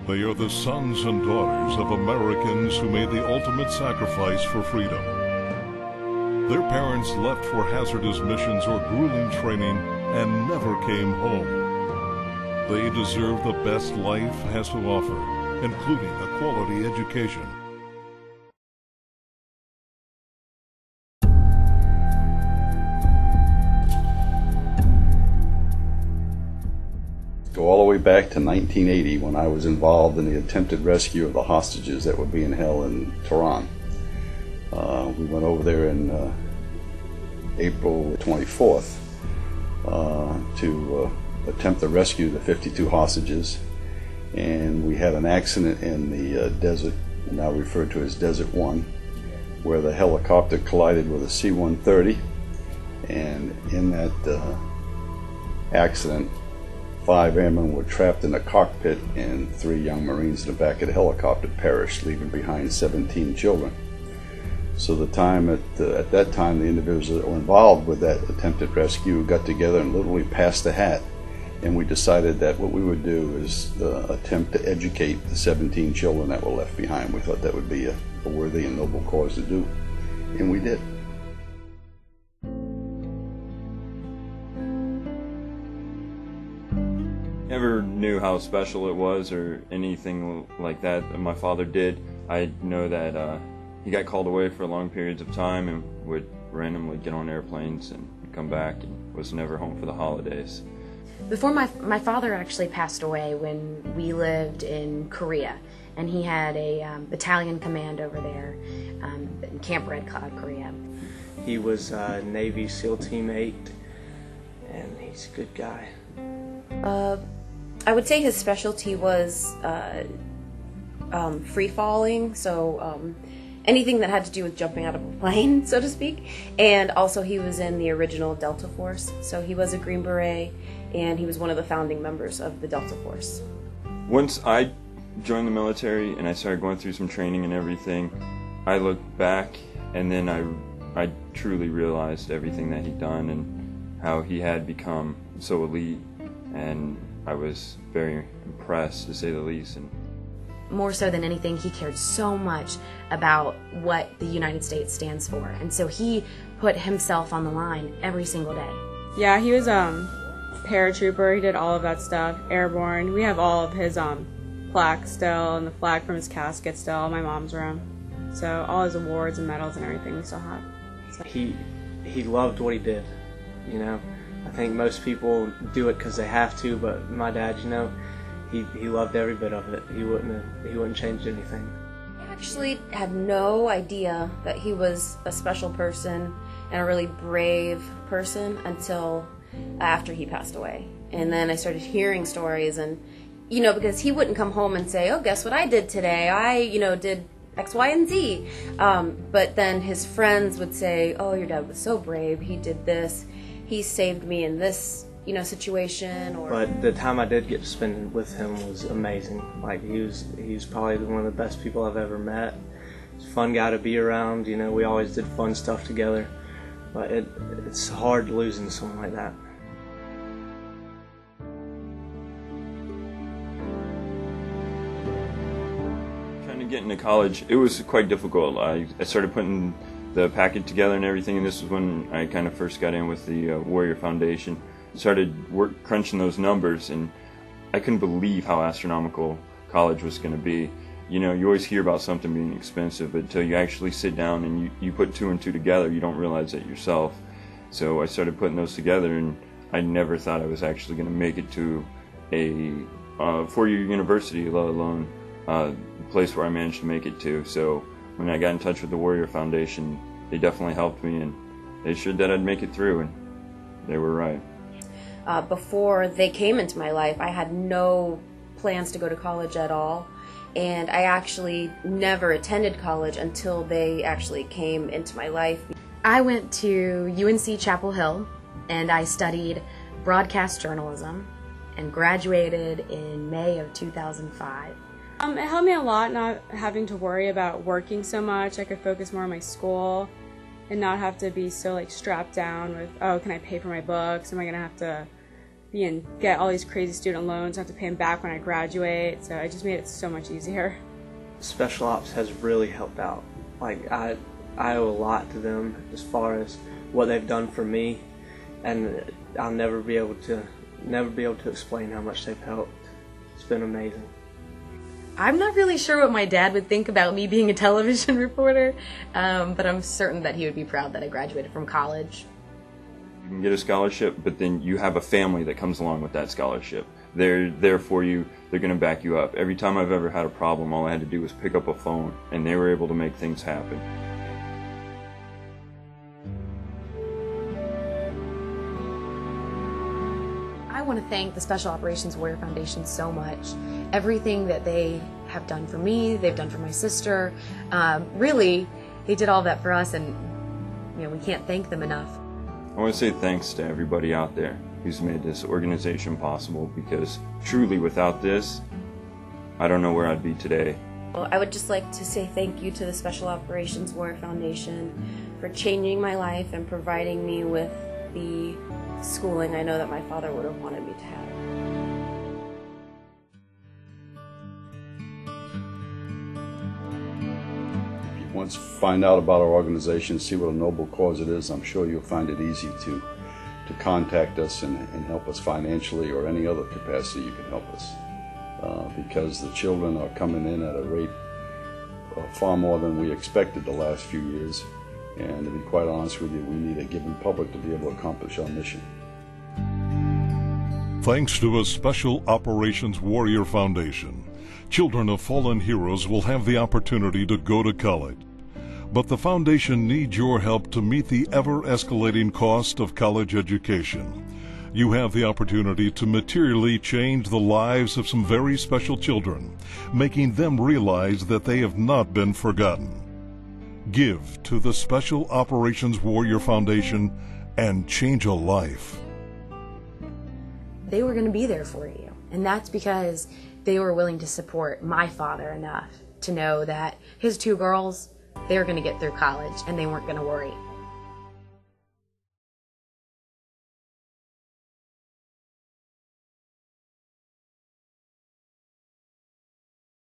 They are the sons and daughters of Americans who made the ultimate sacrifice for freedom. Their parents left for hazardous missions or grueling training and never came home. They deserve the best life has to offer, including a quality education. Go all the way back to 1980 when I was involved in the attempted rescue of the hostages that were being held in Tehran. We went over there in April 24th to attempt to rescue the 52 hostages, and we had an accident in the desert, now referred to as Desert 1, where the helicopter collided with a C-130, and in that accident 5 airmen were trapped in the cockpit and 3 young Marines in the back of the helicopter perished, leaving behind 17 children. So at that time, the individuals that were involved with that attempted rescue got together and literally passed the hat. And we decided that what we would do is attempt to educate the 17 children that were left behind. We thought that would be a worthy and noble cause to do, and we did. Never knew how special it was or anything like that my father did. I know that he got called away for long periods of time and would randomly get on airplanes and come back and was never home for the holidays. Before my father actually passed away when we lived in Korea, and he had a battalion command over there in Camp Red Cloud, Korea. He was a Navy SEAL Team 8, and he's a good guy. I would say his specialty was free falling, so anything that had to do with jumping out of a plane, so to speak. And also he was in the original Delta Force, so he was a Green Beret, and he was one of the founding members of the Delta Force. Once I joined the military and I started going through some training and everything, I looked back and then I truly realized everything that he'd done and how he had become so elite, and I was very impressed, to say the least. And more so than anything, he cared so much about what the United States stands for, and so he put himself on the line every single day. Yeah, he was paratrooper. He did all of that stuff. Airborne. We have all of his plaques still, and the flag from his casket still in my mom's room. So all his awards and medals and everything we still have. So. He loved what he did, you know. I think most people do it because they have to, but my dad, you know, he loved every bit of it. He wouldn't change anything. I actually had no idea that he was a special person and a really brave person until after he passed away. And then I started hearing stories, and, you know, because he wouldn't come home and say, oh, guess what I did today? I, you know, did X, Y, and Z. But then his friends would say, oh, your dad was so brave. He did this. He saved me in this, you know, situation. But the time I did get to spend with him was amazing. Like, he was probably one of the best people I've ever met. He's a fun guy to be around. You know, we always did fun stuff together. But it's hard losing someone like that. Trying to get into college, it was quite difficult. I started putting the packet together and everything, and this was when I kind of first got in with the Warrior Foundation. Started crunching those numbers, and I couldn't believe how astronomical college was going to be. You know, you always hear about something being expensive, but until you actually sit down and you put 2 and 2 together, you don't realize it yourself. So I started putting those together, and I never thought I was actually going to make it to a 4-year university, let alone the place where I managed to make it to. So when I got in touch with the Warrior Foundation, they definitely helped me, and they assured that I'd make it through, and they were right. Before they came into my life, I had no plans to go to college at all, and I actually never attended college until they actually came into my life. I went to UNC Chapel Hill, and I studied broadcast journalism and graduated in May of 2005. It helped me a lot not having to worry about working so much. I could focus more on my school and not have to be so strapped down with, oh, can I pay for my books? Am I going to have to get all these crazy student loans, have to pay them back when I graduate. So it just made it so much easier. Special Ops has really helped out. Like I owe a lot to them as far as what they've done for me, and I'll never be able to explain how much they've helped. It's been amazing. I'm not really sure what my dad would think about me being a television reporter, but I'm certain that he would be proud that I graduated from college. You can get a scholarship, but then you have a family that comes along with that scholarship. They're there for you. They're going to back you up. Every time I've ever had a problem, all I had to do was pick up a phone, and they were able to make things happen. I want to thank the Special Operations Warrior Foundation so much. Everything that they have done for me, they've done for my sister. Really, they did all that for us, and we can't thank them enough. I want to say thanks to everybody out there who's made this organization possible, because truly without this, I don't know where I'd be today. Well, I would just like to say thank you to the Special Operations Warrior Foundation for changing my life and providing me with the schooling I know that my father would have wanted me to have. Once you find out about our organization, see what a noble cause it is, I'm sure you'll find it easy to contact us and help us financially or any other capacity you can help us. Because the children are coming in at a rate far more than we expected the last few years. And to be quite honest with you, we need a given public to be able to accomplish our mission. Thanks to a Special Operations Warrior Foundation, children of fallen heroes will have the opportunity to go to college. But the foundation needs your help to meet the ever-escalating cost of college education. You have the opportunity to materially change the lives of some very special children, making them realize that they have not been forgotten. Give to the Special Operations Warrior Foundation and change a life. They were going to be there for you, and that's because they were willing to support my father enough to know that his two girls, they were going to get through college and they weren't going to worry.